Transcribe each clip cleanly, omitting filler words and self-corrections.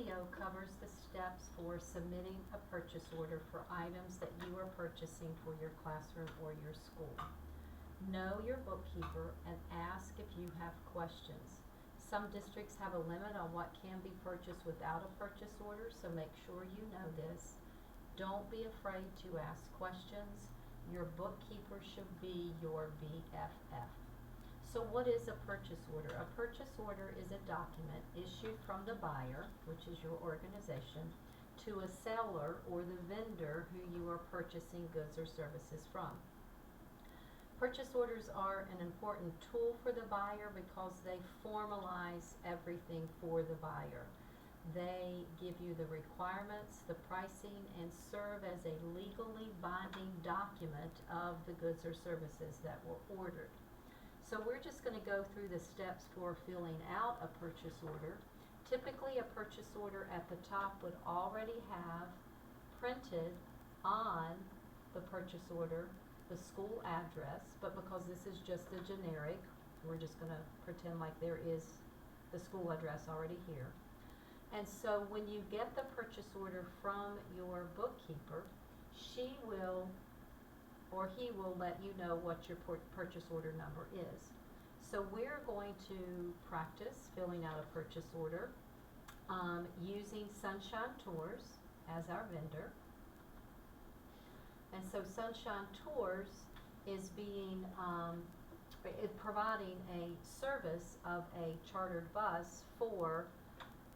video covers the steps for submitting a purchase order for items that you are purchasing for your classroom or your school. Know your bookkeeper and ask if you have questions. Some districts have a limit on what can be purchased without a purchase order, so make sure you know this. Don't be afraid to ask questions. Your bookkeeper should be your BFF. So what is a purchase order? A purchase order is a document issued from the buyer, which is your organization, to a seller or the vendor who you are purchasing goods or services from. Purchase orders are an important tool for the buyer because they formalize everything for the buyer. They give you the requirements, the pricing, and serve as a legally binding document of the goods or services that were ordered. So we're just going to go through the steps for filling out a purchase order. Typically, a purchase order at the top would already have printed on the purchase order the school address, but because this is just a generic, we're just going to pretend like there is the school address already here. And so when you get the purchase order from your bookkeeper, she will or he will let you know what your purchase order number is. So we're going to practice filling out a purchase order using Sunshine Tours as our vendor. And so Sunshine Tours is providing a service of a chartered bus for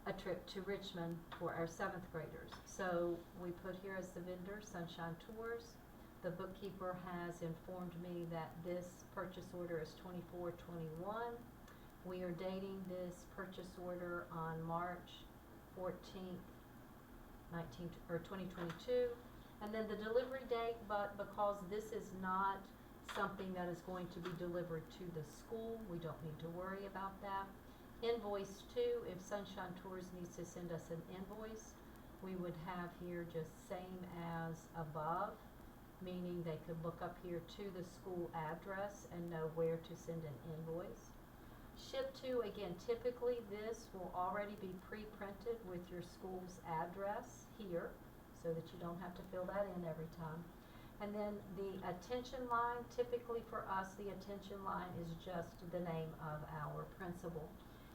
a trip to Richmond for our 7th graders. So we put here as the vendor Sunshine Tours. The bookkeeper has informed me that this purchase order is 24/21. We are dating this purchase order on March 14th, 2022. And then the delivery date, but because this is not something that is going to be delivered to the school, we don't need to worry about that. Invoice 2, if Sunshine Tours needs to send us an invoice, we would have here just same as above, meaning they could look up here to the school address and know where to send an invoice. Ship to, again, typically this will already be pre-printed with your school's address here so that you don't have to fill that in every time. And then the attention line, typically for us, the attention line is just the name of our principal.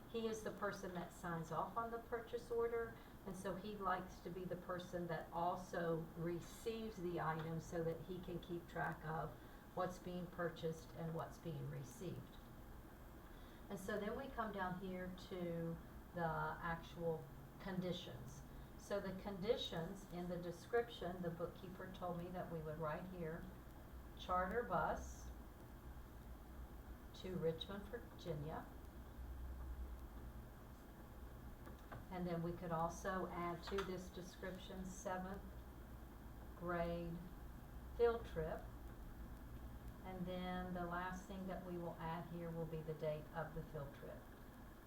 He is the person that signs off on the purchase order, and so he likes to be the person that also receives the item so that he can keep track of what's being purchased and what's being received. And so then we come down here to the actual conditions. So the conditions in the description, the bookkeeper told me that we would write here, charter bus to Richmond, Virginia. And then we could also add to this description 7th grade field trip. And then the last thing that we will add here will be the date of the field trip,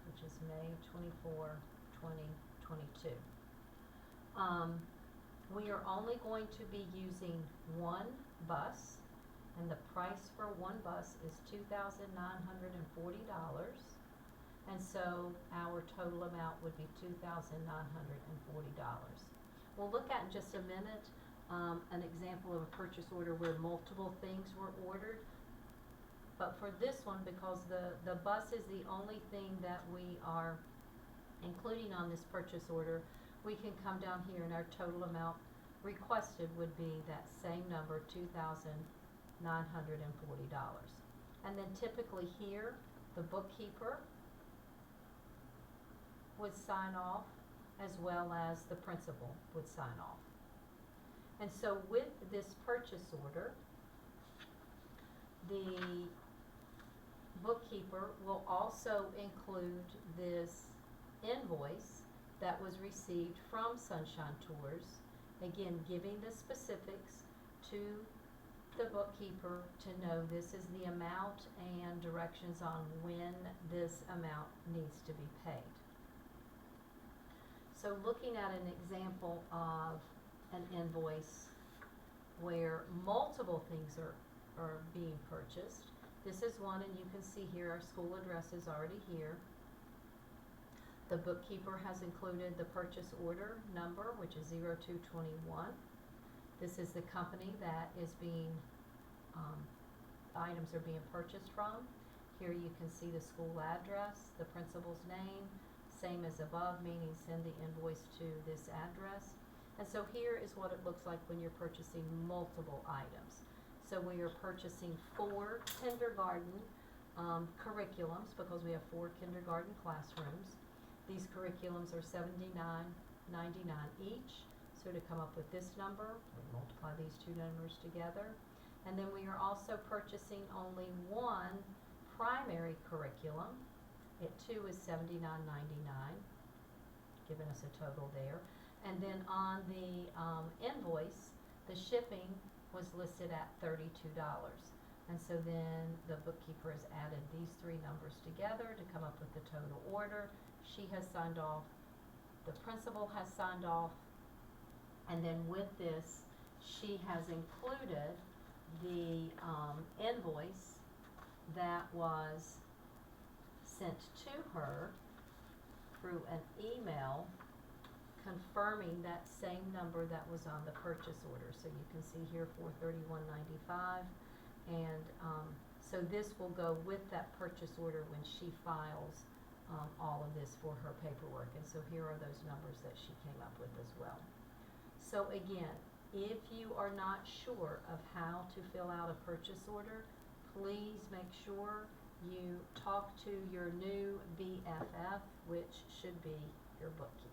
which is May 24, 2022. We are only going to be using one bus, and the price for one bus is $2,940. And so our total amount would be $2,940. We'll look at in just a minute an example of a purchase order where multiple things were ordered. But for this one, because the bus is the only thing that we are including on this purchase order, we can come down here and our total amount requested would be that same number, $2,940. And then typically here, the bookkeeper would sign off, as well as the principal would sign off. And so with this purchase order, the bookkeeper will also include this invoice that was received from Sunshine Tours, again giving the specifics to the bookkeeper to know this is the amount and directions on when this amount needs to be paid. So looking at an example of an invoice where multiple things are being purchased, this is one, and you can see here our school address is already here. The bookkeeper has included the purchase order number, which is 0221. This is the company that is being, items are being purchased from. Here you can see the school address, the principal's name, same as above, meaning send the invoice to this address. And so here is what it looks like when you're purchasing multiple items. So we are purchasing 4 kindergarten curriculums, because we have 4 kindergarten classrooms. These curriculums are $79.99 each. So to come up with this number, we multiply these 2 numbers together. And then we are also purchasing only 1 primary curriculum. It too is $79.99, giving us a total there. And then on the invoice, the shipping was listed at $32. And so then the bookkeeper has added these 3 numbers together to come up with the total order. She has signed off, the principal has signed off, and then with this, she has included the invoice that was sent to her through an email confirming that same number that was on the purchase order. So you can see here $431.95, and so this will go with that purchase order when she files all of this for her paperwork. And so here are those numbers that she came up with as well. So again, if you are not sure of how to fill out a purchase order, please make sure you talk to your new BFF, which should be your bookkeeper.